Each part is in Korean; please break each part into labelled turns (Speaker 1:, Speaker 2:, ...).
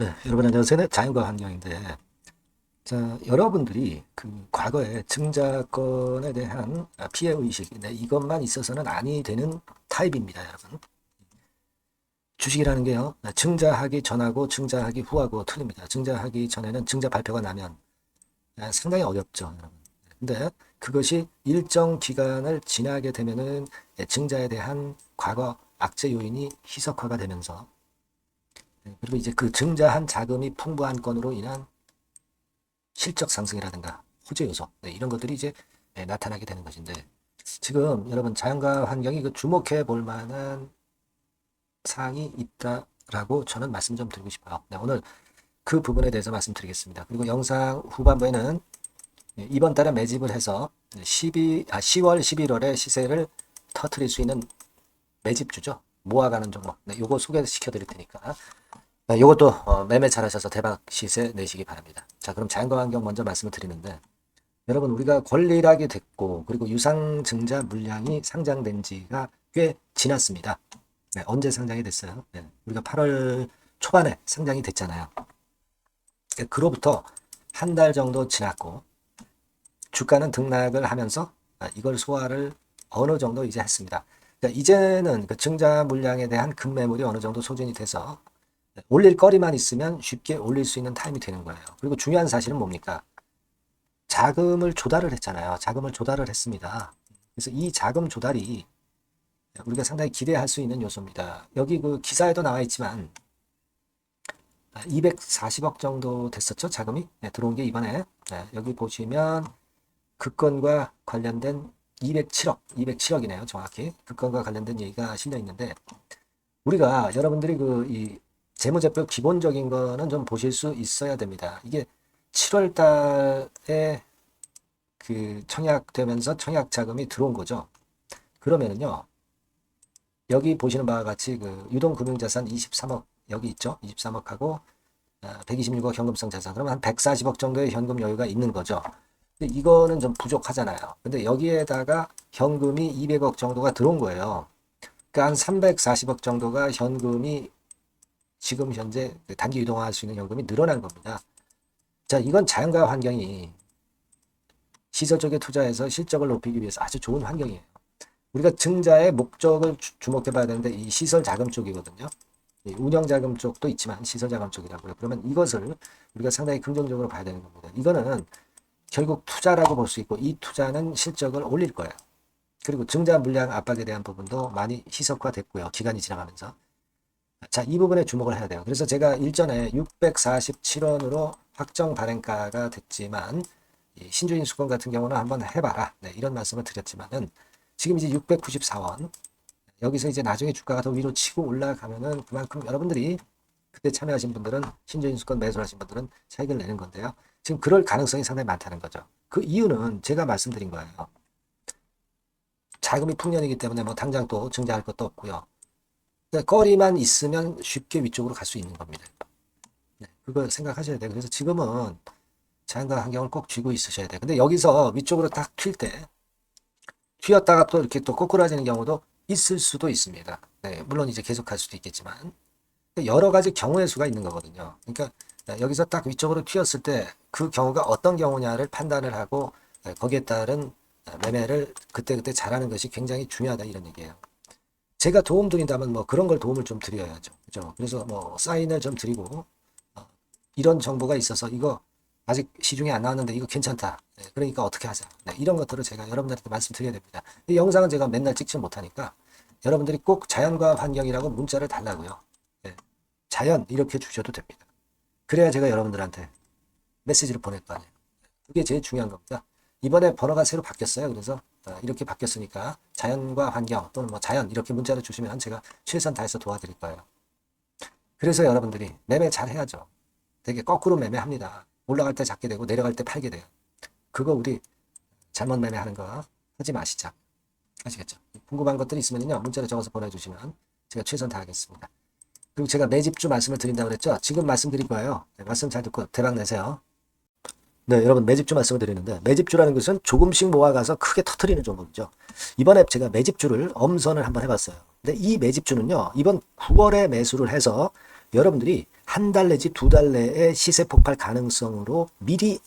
Speaker 1: 네, 여러분 안녕하세요. 네, 자연과 환경인데, 자, 여러분들이 그 과거에 증자권에 대한 피해 의식, 네, 이것만 있어서는 아니 되는 타입입니다, 여러분. 주식이라는 게요, 증자하기 전하고 증자하기 후하고 틀립니다. 증자하기 전에는 증자 발표가 나면 상당히 어렵죠, 여러분. 근데 그것이 일정 기간을 지나게 되면은 증자에 대한 과거 악재 요인이 희석화가 되면서 그리고 이제 그 증자한 자금이 풍부한 건으로 인한 실적 상승이라든가 호재 요소 이런 것들이 이제 나타나게 되는 것인데 지금 여러분 자연과 환경이 그 주목해 볼 만한 사항이 있다라고 저는 말씀 좀 드리고 싶어요. 네, 오늘 그 부분에 대해서 말씀드리겠습니다. 그리고 영상 후반부에는 이번 달에 매집을 해서 10월, 11월에 시세를 터트릴 수 있는 매집주죠. 모아가는 종목. 네, 요거 소개시켜 드릴 테니까 요것도 매매 잘하셔서 대박 시세 내시기 바랍니다. 자, 그럼 자연과 환경 먼저 말씀을 드리는데 여러분 우리가 권리락이 됐고 그리고 유상증자 물량이 상장된 지가 꽤 지났습니다. 네, 언제 상장이 됐어요? 네, 우리가 8월 초반에 상장이 됐잖아요. 그로부터 한 달 정도 지났고 주가는 등락을 하면서 이걸 소화를 어느 정도 이제 했습니다. 그러니까 이제는 그 증자 물량에 대한 급매물이 어느 정도 소진이 돼서 올릴 거리만 있으면 쉽게 올릴 수 있는 타임이 되는 거예요. 그리고 중요한 사실은 뭡니까? 자금을 조달을 했잖아요. 자금을 조달을 했습니다. 그래서 이 자금 조달이 우리가 상당히 기대할 수 있는 요소입니다. 여기 그 기사에도 나와 있지만 240억 정도 됐었죠. 자금이 들어온 게 이번에 여기 보시면 그 건과 관련된 207억이네요. 정확히 그 건과 관련된 얘기가 실려 있는데 우리가 여러분들이 그 이 재무제표 기본적인 거는 좀 보실 수 있어야 됩니다. 이게 7월 달에 그 청약되면서 청약 자금이 들어온 거죠. 그러면은요, 여기 보시는 바와 같이 그 유동금융자산 23억 여기 있죠. 23억하고 126억 현금성 자산. 그러면 한 140억 정도의 현금 여유가 있는 거죠. 근데 이거는 좀 부족하잖아요. 근데 여기에다가 현금이 200억 정도가 들어온 거예요. 그러니까 한 340억 정도가 현금이 지금 현재 단기 유동화할 수 있는 현금이 늘어난 겁니다. 자, 이건 자연과 환경이 시설 쪽에 투자해서 실적을 높이기 위해서 아주 좋은 환경이에요. 우리가 증자의 목적을 주목해 봐야 되는데 이 시설 자금 쪽이거든요. 운영 자금 쪽도 있지만 시설 자금 쪽이라고요. 그러면 이것을 우리가 상당히 긍정적으로 봐야 되는 겁니다. 이거는 결국 투자라고 볼 수 있고 이 투자는 실적을 올릴 거예요. 그리고 증자 물량 압박에 대한 부분도 많이 희석화됐고요. 기간이 지나가면서. 자, 이 부분에 주목을 해야 돼요. 그래서 제가 일전에 647원으로 확정 발행가가 됐지만 신주인 수권 같은 경우는 한번 해봐라. 네, 이런 말씀을 드렸지만은 지금 이제 694원 여기서 이제 나중에 주가가 더 위로 치고 올라가면은 그만큼 여러분들이 그때 참여하신 분들은 신주인 수권 매수하신 분들은 차익을 내는 건데요. 지금 그럴 가능성이 상당히 많다는 거죠. 그 이유는 제가 말씀드린 거예요. 자금이 풍년이기 때문에 뭐 당장 또 증자할 것도 없고요. 그러니까 거리만 있으면 쉽게 위쪽으로 갈 수 있는 겁니다. 네, 그걸 생각하셔야 돼요. 그래서 지금은 자연과 환경을 꼭 쥐고 있으셔야 돼요. 근데 여기서 위쪽으로 딱 튈 때 튀었다가 또 이렇게 또 꼬꾸라지는 경우도 있을 수도 있습니다. 네, 물론 이제 계속할 수도 있겠지만 여러 가지 경우의 수가 있는 거거든요. 그러니까 여기서 딱 위쪽으로 튀었을 때 그 경우가 어떤 경우냐를 판단을 하고 거기에 따른 매매를 그때그때 잘하는 것이 굉장히 중요하다 이런 얘기예요. 제가 도움 드린다면 뭐 그런 걸 도움을 좀 드려야죠. 그죠? 그래서 뭐 사인을 좀 드리고 이런 정보가 있어서 이거 아직 시중에 안 나왔는데 이거 괜찮다. 네, 그러니까 어떻게 하자. 네, 이런 것들을 제가 여러분들한테 말씀드려야 됩니다. 이 영상은 제가 맨날 찍지 못하니까 여러분들이 꼭 자연과 환경이라고 문자를 달라고요. 네, 자연 이렇게 주셔도 됩니다. 그래야 제가 여러분들한테 메시지를 보낼 거 아니에요. 그게 제일 중요한 겁니다. 이번에 번호가 새로 바뀌었어요. 그래서 이렇게 바뀌었으니까 자연과 환경 또는 뭐 자연 이렇게 문자를 주시면 제가 최선 다해서 도와드릴 거예요. 그래서 여러분들이 매매 잘 해야죠. 되게 거꾸로 매매합니다. 올라갈 때 잡게 되고 내려갈 때 팔게 돼요. 그거 우리 잘못 매매하는 거 하지 마시자. 아시겠죠? 궁금한 것들이 있으면요 문자를 적어서 보내주시면 제가 최선 다하겠습니다. 그리고 제가 매집주 말씀을 드린다고 그랬죠? 지금 말씀드릴 거예요. 네, 말씀 잘 듣고 대박 내세요. 네, 여러분 매집주 말씀을 드리는데 매집주라는 것은 조금씩 모아가서 크게 터트리는 종목이죠. 이번에 제가 매집주를 엄선을 한번 해봤어요. 근데 이 매집주는요 이번 9월에 매수를 해서 여러분들이 한 달 내지 두 달 내에 시세 폭발 가능성으로 미리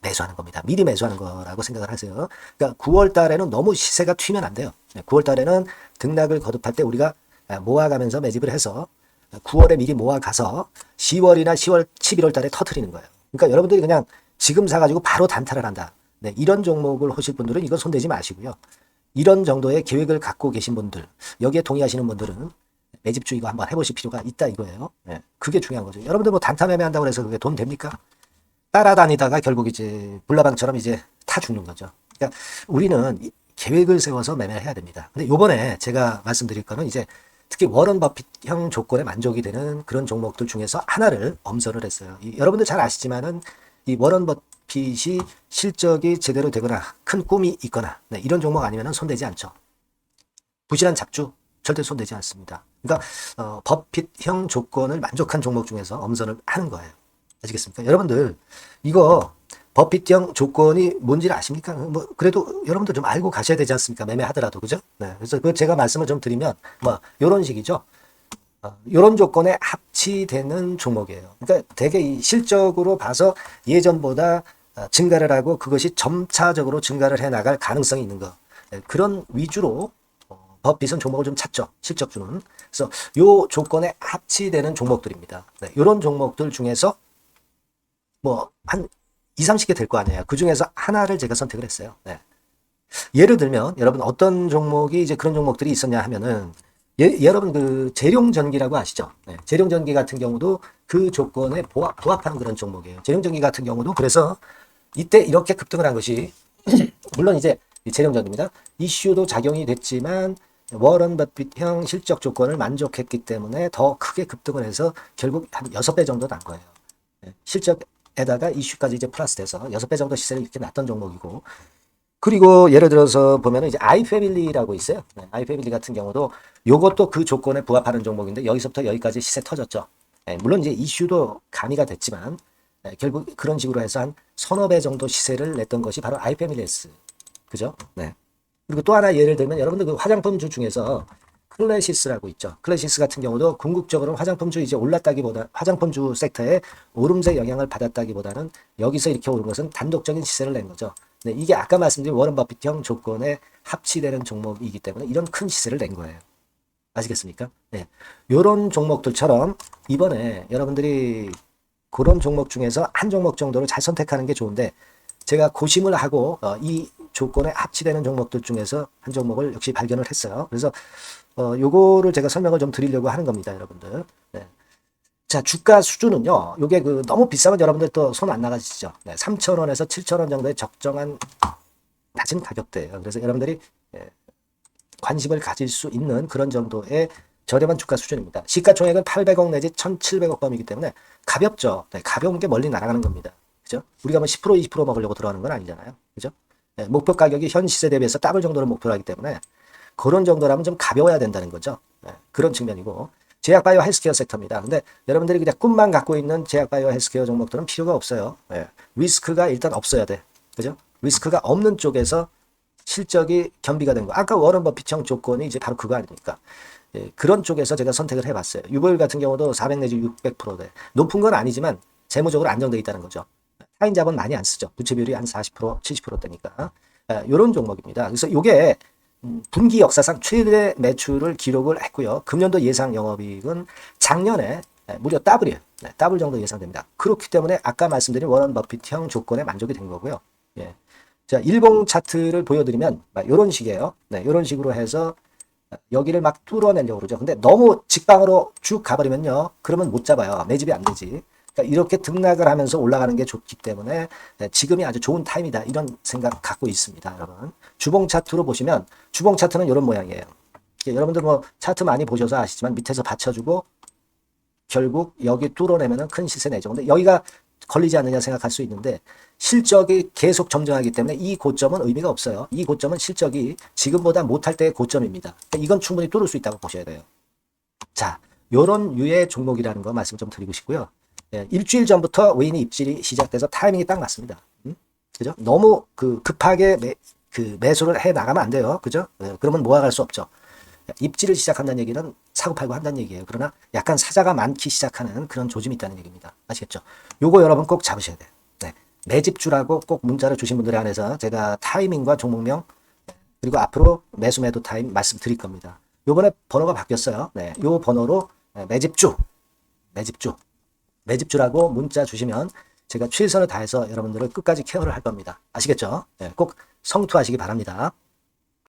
Speaker 1: 매수하는 겁니다. 미리 매수하는 거라고 생각을 하세요. 그러니까 9월 달에는 너무 시세가 튀면 안 돼요. 9월 달에는 등락을 거듭할 때 우리가 모아가면서 매집을 해서 9월에 미리 모아가서 10월이나 10월, 11월 달에 터트리는 거예요. 그러니까 여러분들이 그냥 지금 사가지고 바로 단타를 한다. 네, 이런 종목을 하실 분들은 이거 손대지 마시고요. 이런 정도의 계획을 갖고 계신 분들, 여기에 동의하시는 분들은 매집주 이거 한번 해보실 필요가 있다 이거예요. 네, 그게 중요한 거죠. 여러분들 뭐 단타 매매한다고 해서 그게 돈 됩니까? 따라다니다가 결국 이제 불나방처럼 이제 타 죽는 거죠. 그러니까 우리는 계획을 세워서 매매를 해야 됩니다. 근데 요번에 제가 말씀드릴 거는 이제 특히 워런 버핏형 조건에 만족이 되는 그런 종목들 중에서 하나를 엄선을 했어요. 여러분들 잘 아시지만은 이 워런 버핏이 실적이 제대로 되거나 큰 꿈이 있거나 네, 이런 종목 아니면은 손대지 않죠. 부실한 잡주 절대 손대지 않습니다. 그러니까 버핏형 조건을 만족한 종목 중에서 엄선을 하는 거예요. 아시겠습니까? 여러분들 이거 버핏형 조건이 뭔지를 아십니까? 뭐 그래도 여러분들 좀 알고 가셔야 되지 않습니까? 매매하더라도 그죠? 네, 그래서 그 제가 말씀을 좀 드리면 뭐 이런 식이죠. 이런 조건에 합치되는 종목이에요. 그러니까 되게 이 실적으로 봐서 예전보다 증가를 하고 그것이 점차적으로 증가를 해 나갈 가능성이 있는 거. 네, 그런 위주로 버핏은 종목을 좀 찾죠. 실적주는. 그래서 요 조건에 합치되는 종목들입니다. 네, 이런 종목들 중에서 뭐 한 2, 30개 될 거 아니에요. 그 중에서 하나를 제가 선택을 했어요. 네. 예를 들면 여러분 어떤 종목이 이제 그런 종목들이 있었냐 하면은 여러분 그 재룡전기라고 아시죠? 네. 재룡전기 같은 경우도 그 조건에 부합하는 그런 종목이에요. 재룡전기 같은 경우도 그래서 이때 이렇게 급등을 한 것이 물론 이제 재룡전기입니다. 이슈도 작용이 됐지만 워런 버핏형 실적 조건을 만족했기 때문에 더 크게 급등을 해서 결국 한 6배 정도 난 거예요. 네. 실적에다가 이슈까지 이제 플러스돼서 6배 정도 시세를 이렇게 났던 종목이고 그리고 예를 들어서 보면은 이제 아이패밀리라고 있어요. 네, 아이패밀리 같은 경우도 요것도 그 조건에 부합하는 종목인데 여기서부터 여기까지 시세 터졌죠. 네, 물론 이제 이슈도 가미가 됐지만 네, 결국 그런 식으로 해서 한 서너 배 정도 시세를 냈던 것이 바로 아이패밀리스. 그죠? 네. 그리고 또 하나 예를 들면 여러분들 그 화장품주 중에서 클래시스라고 있죠. 클래시스 같은 경우도 궁극적으로 화장품주 이제 올랐다기보다 화장품주 섹터에 오름세 영향을 받았다기보다는 여기서 이렇게 오른 것은 단독적인 시세를 낸 거죠. 네, 이게 아까 말씀드린 워런 버핏형 조건에 합치되는 종목이기 때문에 이런 큰 시세를 낸 거예요. 아시겠습니까? 네. 요런 종목들처럼 이번에 여러분들이 그런 종목 중에서 한 종목 정도를 잘 선택하는 게 좋은데 제가 고심을 하고 이 조건에 합치되는 종목들 중에서 한 종목을 역시 발견을 했어요. 그래서 요거를 제가 설명을 좀 드리려고 하는 겁니다, 여러분들. 네. 자, 주가 수준은요. 요게 그 너무 비싸면 여러분들 또 손 안 나가시죠. 네, 3,000원에서 7,000원 정도의 적정한 낮은 가격대예요. 그래서 여러분들이 관심을 가질 수 있는 그런 정도의 저렴한 주가 수준입니다. 시가총액은 800억 내지 1,700억 범위이기 때문에 가볍죠. 네, 가벼운 게 멀리 날아가는 겁니다. 그죠? 우리가 뭐 10% 20% 먹으려고 들어가는 건 아니잖아요. 그죠? 네, 목표 가격이 현 시세 대비해서 더블 정도를 목표로 하기 때문에 그런 정도라면 좀 가벼워야 된다는 거죠. 네, 그런 측면이고 제약바이오 헬스케어 섹터입니다. 근데 여러분들이 그냥 꿈만 갖고 있는 제약바이오 헬스케어 종목들은 필요가 없어요. 네, 리스크가 일단 없어야 돼. 그죠? 리스크가 없는 쪽에서 실적이 겸비가 된 거. 아까 워런 버핏형 조건이 이제 바로 그거 아닙니까? 예, 그런 쪽에서 제가 선택을 해봤어요. 유보율 같은 경우도 400 내지 600%대. 높은 건 아니지만 재무적으로 안정되어 있다는 거죠. 타인 자본 많이 안 쓰죠. 부채 비율이 한 40%, 70%대니까. 이런 종목입니다. 그래서 이게 분기 역사상 최대 매출을 기록을 했고요. 금년도 예상 영업이익은 작년에 무려 더블이에요. 네, 더블 정도 예상됩니다. 그렇기 때문에 아까 말씀드린 워런 버핏형 조건에 만족이 된 거고요. 예. 자, 일봉 차트를 보여드리면 이런 식이에요. 네, 이런 식으로 해서 여기를 막 뚫어내려고 그러죠. 근데 너무 직방으로 쭉 가버리면요. 그러면 못 잡아요. 매집이 안 되지. 그러니까 이렇게 등락을 하면서 올라가는 게 좋기 때문에 지금이 아주 좋은 타임이다. 이런 생각 갖고 있습니다. 여러분. 주봉 차트로 보시면 주봉 차트는 이런 모양이에요. 여러분들 뭐 차트 많이 보셔서 아시지만 밑에서 받쳐주고 결국 여기 뚫어내면 큰 시세 내죠. 근데 여기가 걸리지 않느냐 생각할 수 있는데 실적이 계속 점증하기 때문에 이 고점은 의미가 없어요. 이 고점은 실적이 지금보다 못할 때의 고점입니다. 이건 충분히 뚫을 수 있다고 보셔야 돼요. 자, 요런 유의 종목이라는 거 말씀 좀 드리고 싶고요. 예, 일주일 전부터 외인이 입질이 시작돼서 타이밍이 딱 맞습니다. 그죠? 너무 급하게 매수를 해 나가면 안 돼요. 그죠? 예, 그러면 모아갈 수 없죠. 입지를 시작한다는 얘기는 사고팔고 한다는 얘기예요. 그러나 약간 사자가 많기 시작하는 그런 조짐이 있다는 얘기입니다. 아시겠죠? 요거 여러분 꼭 잡으셔야 돼요. 네. 매집주라고 꼭 문자를 주신 분들에 한해서 제가 타이밍과 종목명 그리고 앞으로 매수 매도 타임 말씀드릴 겁니다. 요번에 번호가 바뀌었어요. 네. 요 번호로 매집주라고 문자 주시면 제가 최선을 다해서 여러분들을 끝까지 케어를 할 겁니다. 아시겠죠? 네. 꼭 성투하시기 바랍니다.